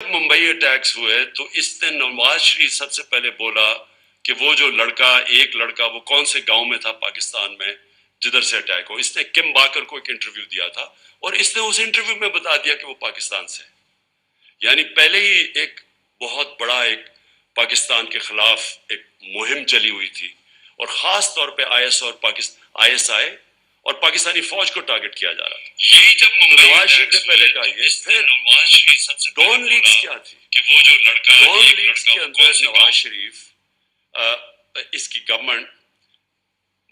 Mumbai attacks ہوئے تو اس نے نواز شریف سب سے پہلے بولا کہ وہ جو ایک لڑکا وہ کون سے گاؤں میں تھا پاکستان میں جدھر سے اٹیک ہو. اس نے کم باکر کو ایک انٹرویو دیا تھا اور اس نے اس انٹرویو میں بتا دیا کہ وہ پاکستان سے. یعنی پہلے ہی ایک بہت بڑا ایک پاکستان کے خلاف ایک مہم چلی ہوئی تھی اور خاص طور پہ آئی ایس آئی اور پاکستانی فوج کو ٹارگٹ کیا جا رہا تھا. یہی جب نواز شریف نے پہلے کہا یہ پھر نواز شریف سب سے ڈون لیگز کیا تھی کہ وہ جو لڑکا ڈون لیگز کے اندر نواز شریف اس کی گورنمنٹ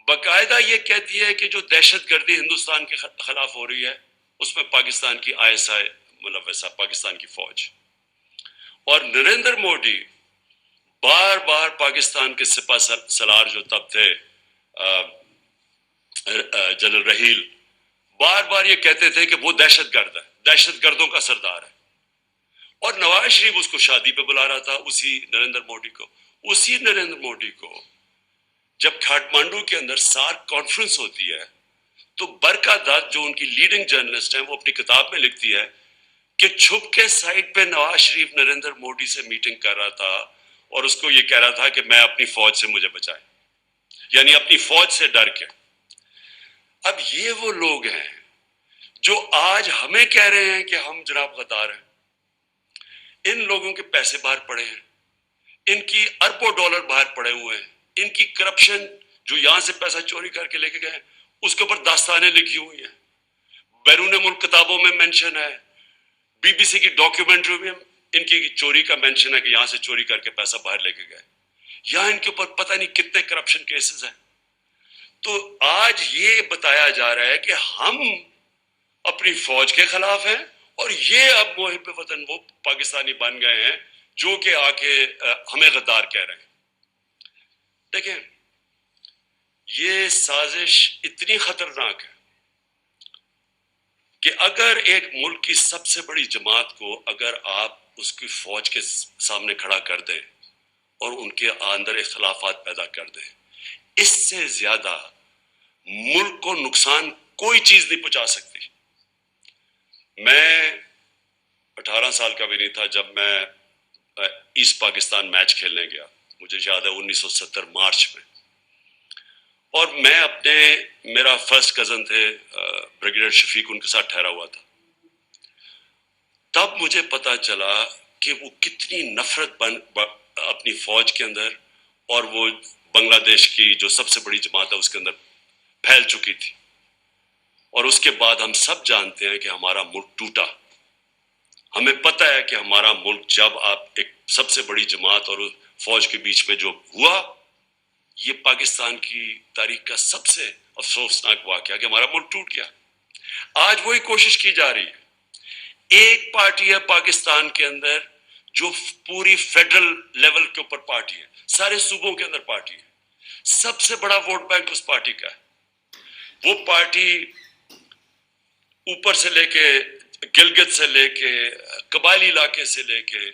باقاعدہ یہ کہتی ہے کہ جو دہشت گردی ہندوستان کے خلاف ہو رہی ہے اس میں پاکستان کی آئی ایس آئی ملوث ہے، پاکستان کی فوج. اور نریندر مودی بار بار پاکستان کے سپہ سالار جو تب تھے جنرل رحیل بار بار یہ کہتے تھے کہ وہ دہشت گرد ہے، دہشت گردوں کا سردار ہے. اور نواز شریف اس کو شادی پہ بلا رہا تھا اسی نریندر مودی کو جب کھاٹمانڈو کے اندر سارک کانفرنس ہوتی ہے تو برکا دت جو ان کی لیڈنگ جرنلسٹ ہیں وہ اپنی کتاب میں لکھتی ہے کہ چھپ کے سائٹ پہ نواز شریف نریندر مودی سے میٹنگ کر رہا تھا اور اس کو یہ کہہ رہا تھا کہ میں اپنی فوج سے مجھے بچائے، یعنی اپنی فوج سے ڈر کے. اب یہ وہ لوگ ہیں جو آج ہمیں کہہ رہے ہیں کہ ہم جناب غدار ہیں. ان لوگوں کے پیسے باہر پڑے ہیں، ان کی اربوں ڈالر باہر پڑے ہوئے ہیں، ان کی کرپشن جو یہاں سے پیسہ چوری کر کے لے کے گئے اس کے اوپر داستانیں لکھی ہوئی ہیں، بیرون ملک کتابوں میں مینشن ہے، بی بی سی کی ڈاکیومنٹری میں ان کی چوری کا مینشن ہے کہ یہاں سے چوری کر کے پیسہ باہر لے کے گئے. یہاں ان کے اوپر پتہ نہیں کتنے کرپشن کیسز ہیں. تو آج یہ بتایا جا رہا ہے کہ ہم اپنی فوج کے خلاف ہیں اور یہ اب محب وطن وہ پاکستانی بن گئے ہیں جو کہ آ کے ہمیں غدار کہہ رہے ہیں. دیکھیں یہ سازش اتنی خطرناک ہے کہ اگر ایک ملک کی سب سے بڑی جماعت کو اگر آپ اس کی فوج کے سامنے کھڑا کر دیں اور ان کے اندر اختلافات پیدا کر دیں، اس سے زیادہ ملک کو نقصان کوئی چیز نہیں پہنچا سکتی. میں 18 سال کا بھی نہیں تھا جب میں ایسٹ پاکستان میچ کھیلنے گیا، مجھے یاد ہے 1970 مارچ میں، اور میں میرا فرسٹ کزن تھے بریگیڈیئر شفیق، ان کے ساتھ ٹھہرا ہوا تھا. تب مجھے پتا چلا کہ وہ کتنی نفرت اپنی فوج کے اندر اور وہ بنگلہ دیش کی جو سب سے بڑی جماعت ہے اس کے اندر پھیل چکی تھی. اور اس کے بعد ہم سب جانتے ہیں کہ ہمارا ملک ٹوٹا. ہمیں پتہ ہے کہ ہمارا ملک جب آپ ایک سب سے بڑی جماعت اور فوج کے بیچ میں جو ہوا، یہ پاکستان کی تاریخ کا سب سے افسوسناک واقعہ کہ ہمارا ملک ٹوٹ گیا. آج وہی کوشش کی جا رہی ہے. ایک پارٹی ہے پاکستان کے اندر جو پوری فیڈرل لیول کے اوپر پارٹی ہے، سارے صوبوں کے اندر پارٹی ہے، سب سے بڑا ووٹ بینک اس پارٹی کا ہے. وہ پارٹی اوپر سے لے کے گلگت سے لے کے قبائلی علاقے سے لے کے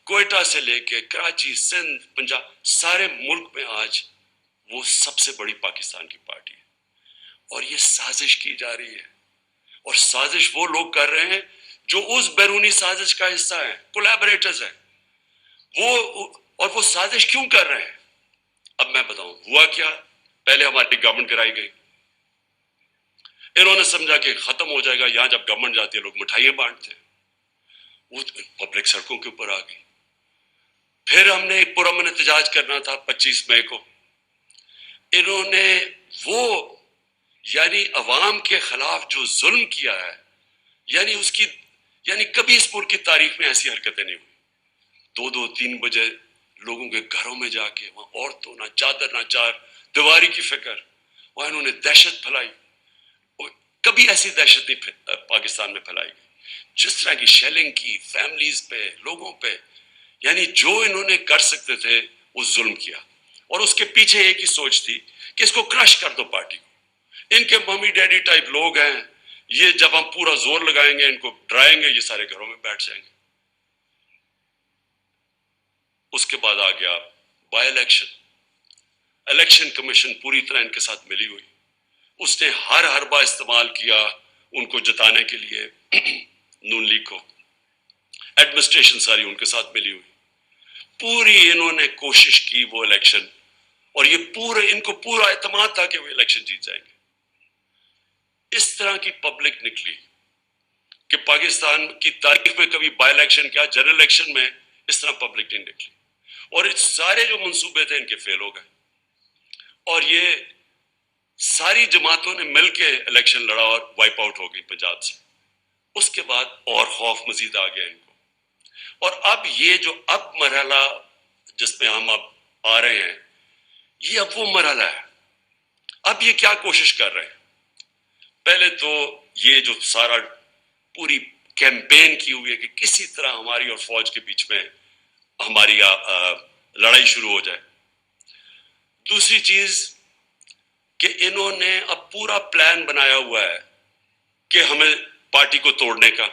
کوئٹہ سے لے کے کراچی، سندھ، پنجاب، سارے ملک میں آج وہ سب سے بڑی پاکستان کی پارٹی ہے. اور یہ سازش کی جا رہی ہے، اور سازش وہ لوگ کر رہے ہیں جو اس بیرونی سازش کا حصہ ہیں، کولیبریٹرز ہیں اور وہ سازش کیوں کر رہے ہیں؟ اب میں بتاؤں ہوا کیا. پہلے ہماری گورنمنٹ گرائی گئی، انہوں نے سمجھا کہ ختم ہو جائے گا. یہاں جب گورنمنٹ جاتی ہے لوگ مٹھائیاں بانٹتے ہیں، وہ پبلک سڑکوں کے اوپر آ گئی. پھر ہم نے ایک پرامن احتجاج کرنا تھا 25 مئی کو. انہوں نے وہ یعنی عوام کے خلاف جو ظلم کیا ہے، یعنی کبھی اس ملک کی تاریخ میں ایسی حرکتیں نہیں ہوئی. 2-3 بجے لوگوں کے گھروں میں جا کے وہاں عورتوں نہ چادر نہ چار دیواری کی فکر، وہاں انہوں نے دہشت پھیلائی. کبھی ایسی دہشت نہیں پاکستان میں پھیلائی گئی جس طرح کی شیلنگ کی فیملیز پہ، لوگوں پہ. یعنی جو انہوں نے کر سکتے تھے وہ ظلم کیا، اور اس کے پیچھے ایک ہی سوچ تھی کہ اس کو کرش کر دو پارٹی کو. ان کے ممی ڈیڈی ٹائپ لوگ ہیں، یہ جب ہم پورا زور لگائیں گے ان کو ڈرائیں گے، یہ سارے گھروں میں بیٹھ جائیں گے. اس کے بعد آ گیا بائی الیکشن کمیشن پوری طرح ان کے ساتھ ملی ہوئی. اس نے ہر حربہ استعمال کیا ان کو جتانے کے لیے نون لیگ کو. ایڈمنسٹریشن ساری ان کے ساتھ ملی ہوئی. پوری انہوں نے کوشش کی وہ الیکشن, اور یہ ان کو پورا اعتماد تھا کہ وہ الیکشن جیت جائیں گے. اس طرح کی پبلک نکلی کہ پاکستان کی تاریخ میں کبھی بائی الیکشن کیا, جنرل الیکشن میں اس طرح پبلک نہیں نکلی, اور سارے جو منصوبے تھے ان کے فیل ہو گئے. اور یہ ساری جماعتوں نے مل کے الیکشن لڑا اور وائپ آؤٹ ہو گئی پنجاب سے. اس کے بعد اور خوف مزید آ گیا ان کو. اور اب یہ جو اب مرحلہ جس میں ہم اب آ رہے ہیں, یہ اب وہ مرحلہ ہے. اب یہ کیا کوشش کر رہے ہیں؟ پہلے تو یہ جو سارا پوری کیمپین کی ہوئی ہے کہ کسی طرح ہماری اور فوج کے بیچ میں ہماری لڑائی شروع ہو جائے. دوسری چیز کہ انہوں نے اب پورا پلان بنایا ہوا ہے کہ ہمیں پارٹی کو توڑنے کا.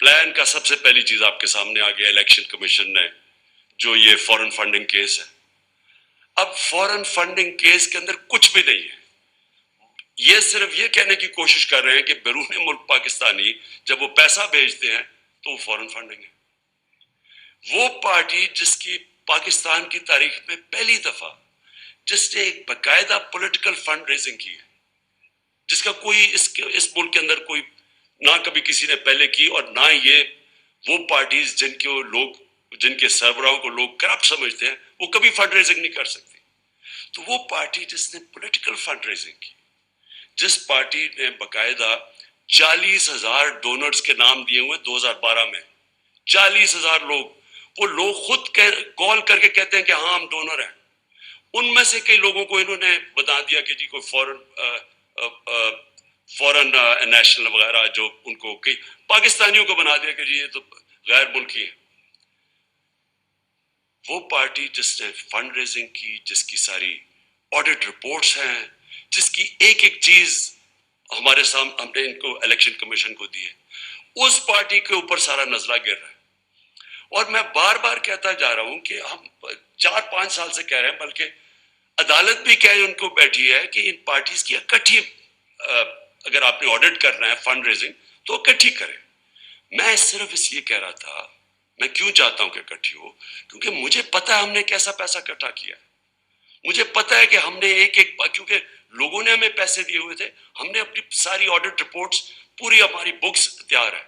پلان کا سب سے پہلی چیز آپ کے سامنے آ گیا الیکشن کمیشن نے, جو یہ فورن فنڈنگ کیس ہے. اب فورن فنڈنگ کیس کے اندر کچھ بھی نہیں ہے. یہ صرف یہ کہنے کی کوشش کر رہے ہیں کہ بیرون ملک پاکستانی جب وہ پیسہ بھیجتے ہیں تو وہ فورن فنڈنگ ہے. وہ پارٹی جس کی پاکستان کی تاریخ میں پہلی دفعہ جس نے ایک باقاعدہ پولیٹیکل فنڈ ریزنگ کی ہے, جس کا کوئی اس ملک کے اندر کوئی نہ کبھی کسی نے پہلے کی, اور نہ یہ وہ پارٹیز جن کے سربراہوں کو لوگ کرپٹ سمجھتے ہیں وہ کبھی فنڈ ریزنگ نہیں کر سکتی. تو وہ پارٹی جس نے پولیٹیکل فنڈ ریزنگ کی, جس پارٹی نے باقاعدہ 40,000 ڈونرز کے نام دیے ہوئے 2012 میں, 40,000 لوگ, وہ لوگ خود کال کر کے کہتے ہیں کہ ہاں ہم ڈونر ہیں. ان میں سے کئی لوگوں کو انہوں نے بتا دیا کہ جی کوئی فورن نیشنل وغیرہ, جو ان کو کئی پاکستانیوں کو بنا دیا کہ جی یہ تو غیر ملکی ہے. وہ پارٹی جس نے فنڈ ریزنگ کی, جس کی ساری آڈٹ رپورٹس ہیں, جس کی ایک ایک چیز ہمارے سامنے ہم نے ان کو الیکشن کمیشن کو دی ہے, اس پارٹی کے اوپر سارا نزلہ گر رہا ہے. اور میں بار بار کہتا جا رہا ہوں کہ ہم 4-5 سال سے کہہ رہے ہیں, بلکہ عدالت بھی کہہ ان کو بیٹھی ہے کہ ان پارٹیز کی اکٹھی, اگر آپ نے آڈٹ کرنا ہے فنڈ ریزنگ تو اکٹھی کریں. میں صرف اس لیے کہہ رہا تھا, میں کیوں چاہتا ہوں کہ اکٹھی ہو, کیونکہ مجھے پتا ہے ہم نے کیسا پیسہ اکٹھا کیا ہے. مجھے پتا ہے کہ ہم نے کیونکہ لوگوں نے ہمیں پیسے دیے ہوئے تھے, ہم نے اپنی ساری آڈٹ رپورٹس, پوری ہماری بکس تیار ہے.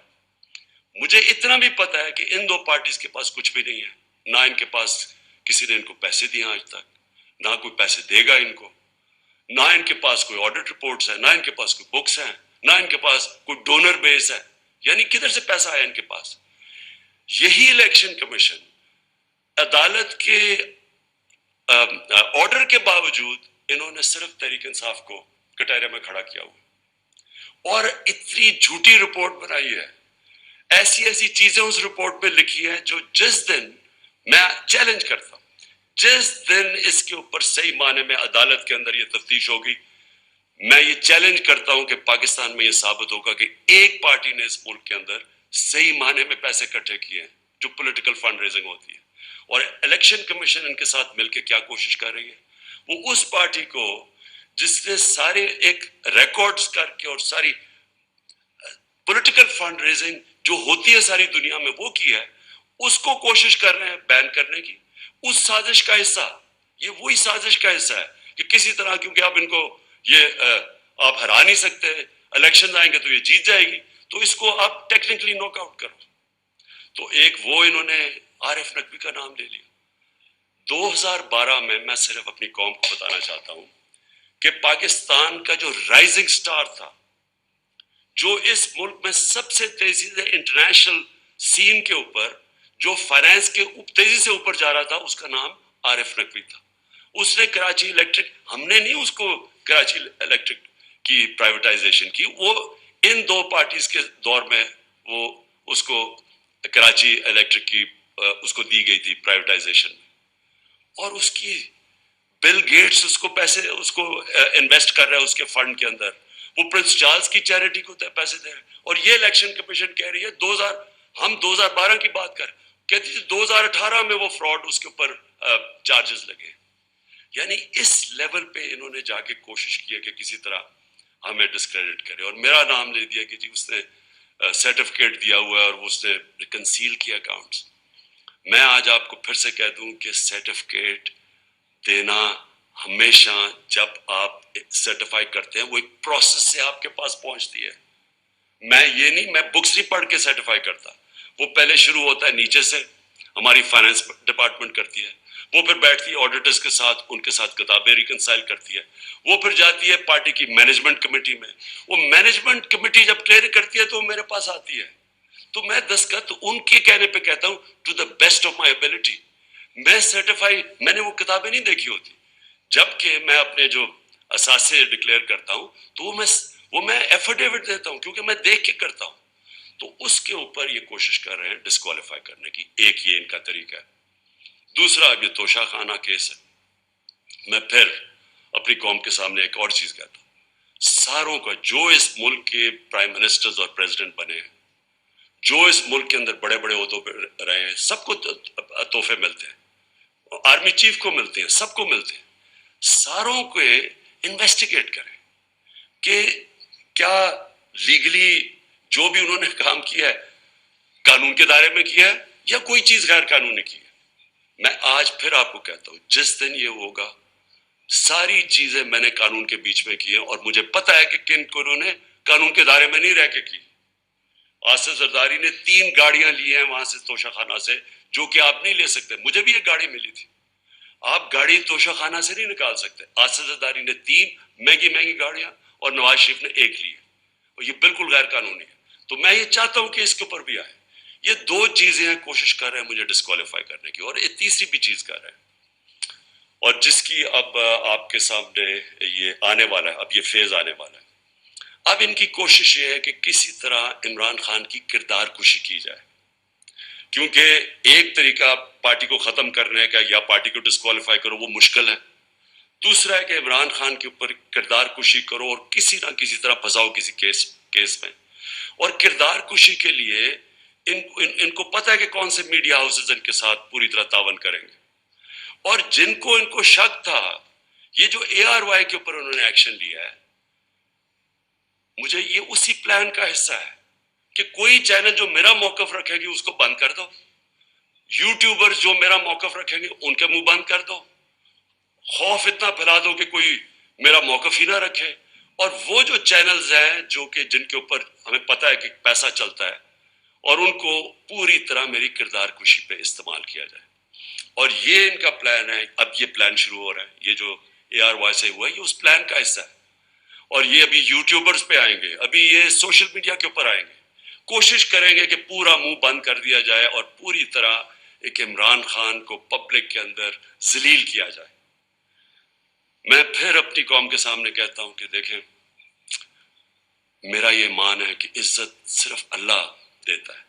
مجھے اتنا بھی پتا ہے کہ ان دو پارٹیز کے پاس کچھ بھی نہیں ہے, نہ ان کے پاس کسی نے ان کو پیسے دیے آج تک, نہ کوئی پیسے دے گا ان کو, نہ ان کے پاس کوئی آڈٹ رپورٹس ہے, نہ ان کے پاس کوئی بکس ہیں, نہ ان کے پاس کوئی ڈونر بیس ہے. یعنی کدھر سے پیسہ آیا ان کے پاس؟ یہی الیکشن کمیشن عدالت کے آرڈر کے باوجود انہوں نے صرف تحریک انصاف کو کٹہرے میں کھڑا کیا ہوا, اور اتنی جھوٹی رپورٹ بنائی ہے, ایسی چیزیں اس رپورٹ میں لکھی ہے جو جس دن میں چیلنج کرتا ہوں, جس دن اس کے اوپر صحیح معنی میں عدالت کے اندر یہ تفتیش ہوگی, میں یہ چیلنج کرتا ہوں کہ پاکستان میں یہ ثابت ہوگا کہ ایک پارٹی نے اس ملک کے اندر صحیح معنی میں پیسے اکٹھے کیے ہیں جو پولیٹیکل فنڈ ریزنگ ہوتی ہے. اور الیکشن کمیشن ان کے ساتھ مل کے کیا کوشش کر رہی ہے, وہ اس پارٹی کو جس نے سارے ایک ریکارڈز کر کے اور ساری پولیٹیکل فنڈ ریزنگ جو ہوتی ہے ساری دنیا میں وہ کی ہے, اس کو کوشش کر رہے ہیں بین کرنے کی. اس سازش کا حصہ, یہ وہی سازش کا حصہ ہے کہ کسی طرح, کیونکہ اب ان کو یہ آپ ہرا نہیں سکتے, الیکشن آئیں گے تو یہ جیت جائے گی, تو اس کو آپ ٹیکنیکلی ناک آؤٹ کرو. تو ایک وہ انہوں نے عارف نقوی کا نام لے لیا. 2012 میں صرف اپنی قوم کو بتانا چاہتا ہوں کہ پاکستان کا جو رائزنگ سٹار تھا, جو اس ملک میں سب سے تیزی سے انٹرنیشنل سین کے اوپر, جو فائنانس کے تیزی سے اوپر جا رہا تھا, اس کا نام عارف نقوی تھا. اس نے کراچی الیکٹرک, ہم نے نہیں اس کو کراچی الیکٹرک کی پرائیویٹائزیشن کی, وہ ان دو پارٹیز کے دور میں وہ اس کو کراچی الیکٹرک کی اس کو دی گئی تھی پرائیویٹائزیشن, اور اس کی بل گیٹس اس کو پیسے اس کو انویسٹ کر رہا ہے اس کے فنڈ کے اندر, وہ پرنس چارلز کی چیریٹی کو پیسے دے رہے ہیں. اور یہ الیکشن کمیشن کہہ رہی ہے ہم 2012 کی بات کر, کہتی ہے 2018 میں وہ فراڈ اس کے اوپر چارجز لگے. یعنی اس لیول پہ انہوں نے جا کے کوشش کی ہے کہ کسی طرح ہمیں ڈسکریڈٹ کرے, اور میرا نام لے دیا کہ جی اس نے سرٹیفکیٹ دیا ہوا ہے اور اس نے ریکنسیل کیا اکاؤنٹس. میں آج آپ کو پھر سے کہہ دوں کہ سرٹیفکیٹ دینا ہمیشہ جب آپ سرٹیفائی کرتے ہیں وہ ایک پروسیس سے آپ کے پاس پہنچتی ہے. میں بکس نہیں پڑھ کے سرٹیفائی کرتا. وہ پہلے شروع ہوتا ہے نیچے سے, ہماری فائنانس ڈپارٹمنٹ کرتی ہے, وہ پھر بیٹھتی ہے آڈیٹرز کے ساتھ, ان کے ساتھ کتابیں ریکنسائل کرتی ہے, وہ پھر جاتی ہے پارٹی کی مینجمنٹ کمیٹی میں, وہ مینجمنٹ کمیٹی جب کلیئر کرتی ہے تو میرے پاس آتی ہے, تو میں دستخط ان کے کہنے پہ کہتا ہوں to the best of my ability. میں سرٹیفائی, میں نے وہ کتابیں نہیں دیکھی ہوتی. جبکہ میں اپنے جو اثاثے ڈکلیئر کرتا ہوں تو وہ میں ایفیڈیوٹ دیتا ہوں کیونکہ میں دیکھ کے کرتا ہوں. تو اس کے اوپر یہ کوشش کر رہے ہیں ڈسکوالیفائی کرنے کی. ایک یہ ان کا طریقہ ہے. دوسرا اب یہ توشہ خانہ کیس ہے. میں پھر اپنی قوم کے سامنے ایک اور چیز کہتا ہوں, ساروں کا جو اس ملک کے پرائم منسٹرز اور پریزیڈنٹ بنے ہیں, جو اس ملک کے اندر بڑے بڑے عہدوں پہ رہے ہیں, سب کو تحفے ملتے ہیں, آرمی چیف کو ملتے ہیں, سب کو ملتے ہیں. ساروں کو انویسٹیگیٹ کریں کہ کیا لیگلی جو بھی انہوں نے کام کیا ہے قانون کے دائرے میں کیا ہے یا کوئی چیز غیر قانونی کی ہے. میں آج پھر آپ کو کہتا ہوں جس دن یہ ہوگا ساری چیزیں میں نے قانون کے بیچ میں کی ہیں, اور مجھے پتا ہے کہ کن کو انہوں نے قانون کے دائرے میں نہیں رہ کے کی. آصف زرداری نے 3 گاڑیاں لی ہیں وہاں سے توشہ خانہ سے, جو کہ آپ نہیں لے سکتے. مجھے بھی ایک گاڑی ملی تھی, آپ گاڑی توشہ خانہ سے نہیں نکال سکتے. آصف زرداری نے 3 مہنگی گاڑیاں اور نواز شریف نے 1 لی ہے, اور یہ بالکل غیر قانونی ہے. تو میں یہ چاہتا ہوں کہ اس کے اوپر بھی آئے. یہ 2 چیزیں کوشش کر رہے ہیں مجھے ڈسکوالیفائی کرنے کی, اور یہ تیسری بھی چیز کر رہے ہیں, اور جس کی اب آپ کے سامنے یہ آنے والا ہے, اب یہ فیز آنے والا ہے. اب ان کی کوشش یہ ہے کہ کسی طرح عمران خان کی کردار کشی کی جائے, کیونکہ ایک طریقہ پارٹی کو ختم کرنے کا یا پارٹی کو ڈسکوالیفائی کرو وہ مشکل ہے. دوسرا ہے کہ عمران خان کے اوپر کردار کشی کرو اور کسی نہ کسی طرح پھنساؤ کسی کیس میں. اور کردار کشی کے لیے ان کو پتہ ہے کہ کون سے میڈیا ہاؤسز ان کے ساتھ پوری طرح تعاون کریں گے, اور جن کو ان کو شک تھا, یہ جو ARY کے اوپر انہوں نے ایکشن لیا ہے, مجھے یہ اسی پلان کا حصہ ہے کہ کوئی چینل جو میرا موقف رکھے گی اس کو بند کر دو, یوٹیوبر جو میرا موقف رکھیں گے ان کے منہ بند کر دو, خوف اتنا پھیلا دو کہ کوئی میرا موقف ہی نہ رکھے. اور وہ جو چینلز ہیں جو کہ جن کے اوپر ہمیں پتہ ہے کہ پیسہ چلتا ہے, اور ان کو پوری طرح میری کردار کشی پہ استعمال کیا جائے. اور یہ ان کا پلان ہے. اب یہ پلان شروع ہو رہا ہے, یہ جو ARY سے ہوا ہے یہ اس پلان کا حصہ ہے. اور یہ ابھی یوٹیوبرز پہ آئیں گے, ابھی یہ سوشل میڈیا کے اوپر آئیں گے, کوشش کریں گے کہ پورا منہ بند کر دیا جائے اور پوری طرح ایک عمران خان کو پبلک کے اندر ذلیل کیا جائے. میں پھر اپنی قوم کے سامنے کہتا ہوں کہ دیکھیں, میرا یہ مان ہے کہ عزت صرف اللہ دیتا ہے,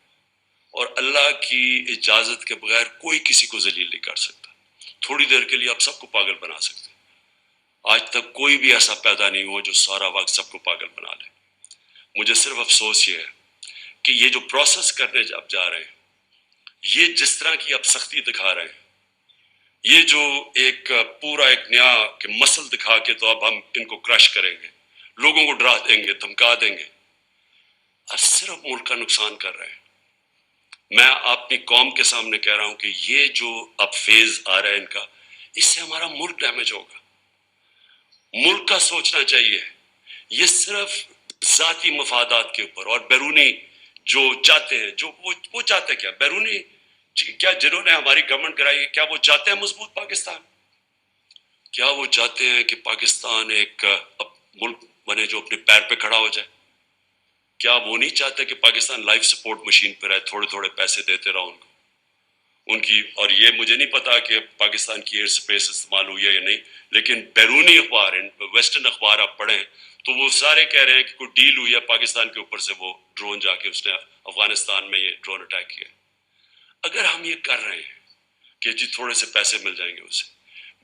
اور اللہ کی اجازت کے بغیر کوئی کسی کو ذلیل نہیں کر سکتا. تھوڑی دیر کے لیے آپ سب کو پاگل بنا سکتے ہیں, آج تک کوئی بھی ایسا پیدا نہیں ہوا جو سارا وقت سب کو پاگل بنا لے. مجھے صرف افسوس یہ ہے کہ یہ جو پروسیس کرنے اب جا رہے ہیں, یہ جس طرح کی اب سختی دکھا رہے ہیں, یہ جو ایک پورا ایک نیا کہ مسل دکھا کے تو اب ہم ان کو کرش کریں گے, لوگوں کو ڈرا دیں گے, دھمکا دیں گے, اور صرف ملک کا نقصان کر رہے ہیں. میں اپنی قوم کے سامنے کہہ رہا ہوں کہ یہ جو اب فیز آ رہا ہے ان کا, اس سے ہمارا ملک ڈیمیج ہوگا. ملک کا سوچنا چاہیے. یہ صرف ذاتی مفادات کے اوپر اور بیرونی جو چاہتے ہیں, جو وہ چاہتے کیا بیرونی, کیا جنہوں نے ہماری گورنمنٹ کرائی, کیا وہ چاہتے ہیں مضبوط پاکستان؟ کیا وہ چاہتے ہیں کہ پاکستان ایک ملک بنے جو اپنے پیر پہ کھڑا ہو جائے؟ کیا وہ نہیں چاہتے کہ پاکستان لائف سپورٹ مشین پہ رہے, تھوڑے تھوڑے پیسے دیتے رہو ان کی؟ اور یہ مجھے نہیں پتا کہ پاکستان کی ایئر سپیس استعمال ہوئی ہے یا نہیں, لیکن بیرونی اخبار, ویسٹرن اخبار آپ پڑھیں تو وہ سارے کہہ رہے ہیں کہ کوئی ڈیل ہوئی ہے پاکستان کے اوپر سے, وہ ڈرون جا کے اس نے افغانستان میں یہ ڈرون اٹیک کیا. اگر ہم یہ کر رہے ہیں کہ جی تھوڑے سے پیسے مل جائیں گے اسے,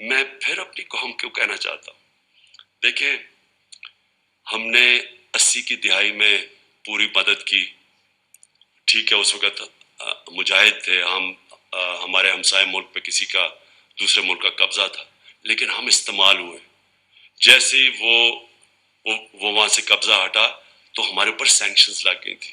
میں پھر اپنی قوم کو کہنا چاہتا ہوں, دیکھیں ہم نے 80 کی دہائی میں پوری مدد کی, ٹھیک ہے اس وقت مجاہد تھے ہم, ہمارے ہمسائے ملک پہ کسی کا دوسرے ملک کا قبضہ تھا, لیکن ہم استعمال ہوئے. جیسے ہی وہ وہاں سے قبضہ ہٹا تو ہمارے اوپر سینکشنز لگ گئی تھی.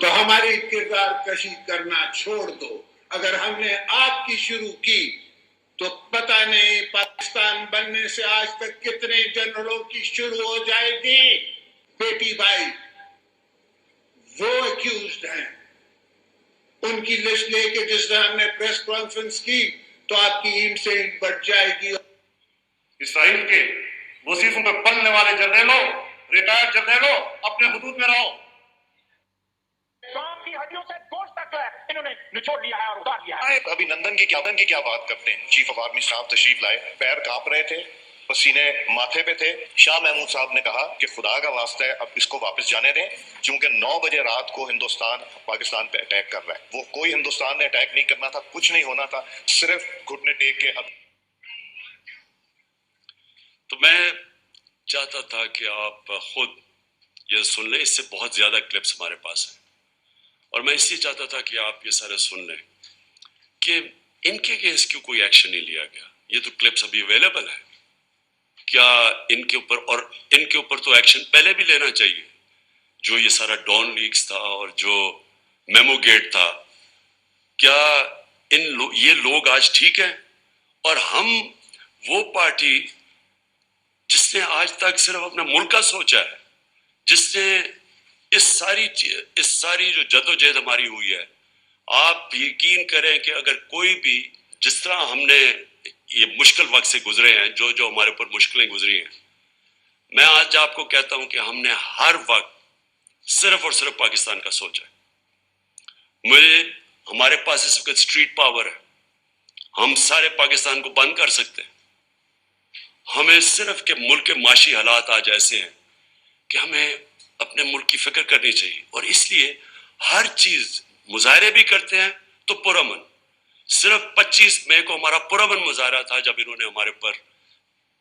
تو ہماری کردار کشی کرنا چھوڑ دو. اگر ہم نے آپ کی شروع کی تو پتہ نہیں پاکستان بننے سے آج تک کتنے جنرلوں کی شروع ہو جائے گی. بیٹی بھائی وہ ایکیوزڈ ہیں, ان کی لسٹ لے کے جس طرح ہم نے پریس کانفرنس کی تو آپ کی اینٹ سے اینٹ بڑھ جائے گی. اسرائیل کے وظیفوں پہ پلنے والے جرنیلوں, ریٹائرڈ جرنیلوں, اپنے حدود میں رہو. کام کی ہڈیوں سے گوشت تک انہوں نے نچوڑ لیا ہے اور اتار لیا ہے. ابھی نندن کی کیا بات کرتے ہیں. چیف آف آرمی اسٹاف تشریف لائے, پیر کانپ رہے تھے, پسینے ماتھے پہ تھے. شاہ محمود صاحب نے کہا کہ خدا کا واسطہ ہے اب اس کو واپس جانے دیں, کیونکہ 9 بجے رات کو ہندوستان پاکستان پہ اٹیک کر رہا ہے. وہ کوئی ہندوستان نے اٹیک نہیں کرنا تھا, کچھ نہیں ہونا تھا, صرف گھٹنے ٹیک کے. تو میں چاہتا تھا کہ آپ خود یہ سن لیں, اس سے بہت زیادہ کلپس ہمارے پاس ہیں, اور میں اس لیے چاہتا تھا کہ آپ یہ سارے سن لیں کہ ان کے کیس کیوں کوئی ایکشن نہیں لیا گیا. یہ تو کلپس ابھی اویلیبل ہے, کیا ان کے اوپر, اور ان کے اوپر تو ایکشن پہلے بھی لینا چاہیے. جو یہ سارا ڈان لیکس تھا اور جو میمو گیٹ تھا, کیا یہ لوگ آج ٹھیک ہیں؟ اور ہم وہ پارٹی جس نے آج تک صرف اپنا ملک کا سوچا ہے, جس نے اس ساری جو جدوجہد ہماری ہوئی ہے, آپ یقین کریں کہ اگر کوئی بھی, جس طرح ہم نے یہ مشکل وقت سے گزرے ہیں, جو ہمارے اوپر مشکلیں گزری ہیں, میں آج آپ کو کہتا ہوں کہ ہم نے ہر وقت صرف اور صرف پاکستان کا سوچا ہے. ہمارے پاس اس وقت اسٹریٹ پاور ہے, ہم سارے پاکستان کو بند کر سکتے ہیں. ہمیں صرف کہ ملک کے معاشی حالات آج ایسے ہیں کہ ہمیں اپنے ملک کی فکر کرنی چاہیے, اور اس لیے ہر چیز, مظاہرے بھی کرتے ہیں تو پرامن. صرف 25 مئی کو ہمارا پرامن مظاہرہ تھا جب انہوں نے ہمارے پر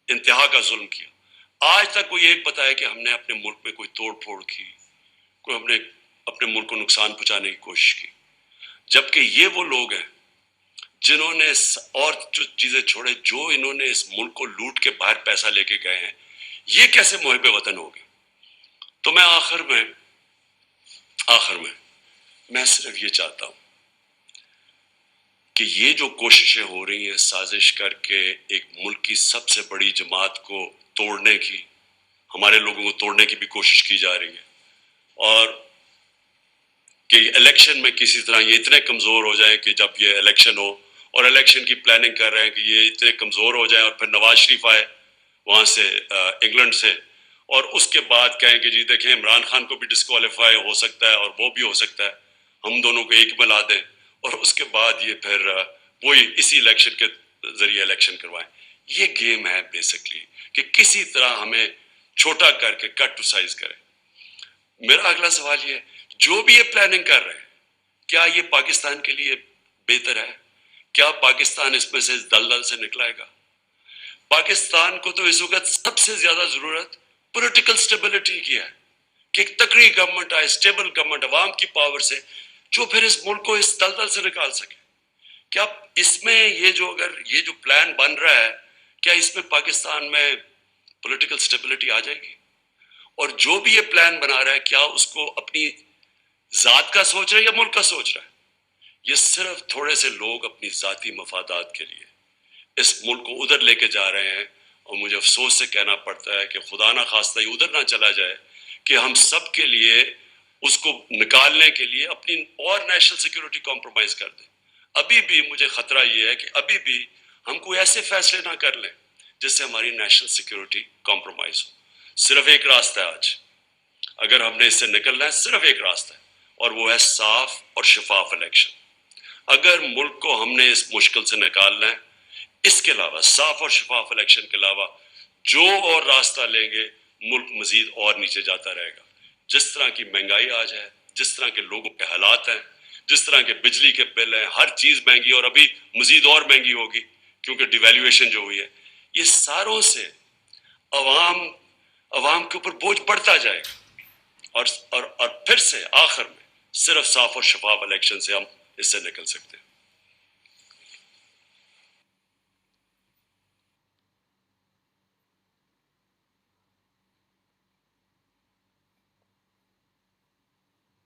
انتہا کا ظلم کیا. آج تک کوئی ایک بتایا کہ ہم نے اپنے ملک میں کوئی توڑ پھوڑ کی, کوئی ہم نے اپنے ملک کو نقصان پہنچانے کی کوشش کی. جبکہ یہ وہ لوگ ہیں جنہوں نے اور جو چیزیں چھوڑے, جو انہوں نے اس ملک کو لوٹ کے باہر پیسہ لے کے گئے ہیں, یہ کیسے محب وطن ہو گئے. تو میں آخر میں صرف یہ چاہتا ہوں کہ یہ جو کوششیں ہو رہی ہیں سازش کر کے ایک ملک کی سب سے بڑی جماعت کو توڑنے کی, ہمارے لوگوں کو توڑنے کی بھی کوشش کی جا رہی ہے, اور کہ الیکشن میں کسی طرح یہ اتنے کمزور ہو جائیں کہ جب یہ الیکشن ہو, اور الیکشن کی پلاننگ کر رہے ہیں کہ یہ اتنے کمزور ہو جائیں, اور پھر نواز شریف آئے وہاں سے انگلینڈ سے, اور اس کے بعد کہیں کہ جی دیکھیں عمران خان کو بھی ڈسکوالیفائی ہو سکتا ہے اور وہ بھی ہو سکتا ہے, ہم دونوں کو ایک ملا دیں, اور اس کے بعد یہ پھر وہی اسی الیکشن کے ذریعے الیکشن کروائیں. یہ گیم ہے بیسکلی کہ کسی طرح ہمیں چھوٹا کر کے کٹ ٹو سائز کریں. میرا اگلا سوال یہ ہے, جو بھی یہ پلاننگ کر رہے ہیں, کیا یہ پاکستان کے لیے بہتر ہے؟ کیا پاکستان اس میں سے دلدل سے نکلائے گا؟ پاکستان کو تو اس وقت سب سے زیادہ ضرورت پولیٹیکل سٹیبلٹی کی ہے, کہ ایک تکڑی گورنمنٹ آئے, اسٹیبل گورنمنٹ عوام کی پاور سے, جو پھر اس ملک کو اس دلدل سے نکال سکے. کیا اس میں یہ جو پلان بن رہا ہے, کیا اس میں پاکستان میں پولیٹیکل سٹیبلٹی آ جائے گی؟ اور جو بھی یہ پلان بنا رہا ہے, کیا اس کو اپنی ذات کا سوچ رہا ہے یا ملک کا سوچ رہا ہے؟ یہ صرف تھوڑے سے لوگ اپنی ذاتی مفادات کے لیے اس ملک کو ادھر لے کے جا رہے ہیں, اور مجھے افسوس سے کہنا پڑتا ہے کہ خدا نہ خواستہ یہ ادھر نہ چلا جائے کہ ہم سب کے لیے اس کو نکالنے کے لیے اپنی اور نیشنل سیکیورٹی کمپرومائز کر دیں. ابھی بھی مجھے خطرہ یہ ہے کہ ابھی بھی ہم کوئی ایسے فیصلے نہ کر لیں جس سے ہماری نیشنل سیکیورٹی کمپرومائز ہو. صرف ایک راستہ ہے آج, اگر ہم نے اس سے نکلنا ہے, صرف ایک راستہ ہے, اور وہ ہے صاف اور شفاف الیکشن. اگر ملک کو ہم نے اس مشکل سے نکالنا ہے, اس کے علاوہ صاف اور شفاف الیکشن کے علاوہ جو اور راستہ لیں گے, ملک مزید اور نیچے جاتا رہے گا. جس طرح کی مہنگائی آج ہے, جس طرح کے لوگوں کے حالات ہیں, جس طرح کے بجلی کے بل ہیں, ہر چیز مہنگی, اور ابھی مزید اور مہنگی ہوگی کیونکہ ڈیویلیویشن جو ہوئی ہے, یہ ساروں سے عوام کے اوپر بوجھ بڑھتا جائے گا. اور پھر سے آخر میں صرف صاف اور شفاف الیکشن سے ہم اس سے نکل سکتے ہیں.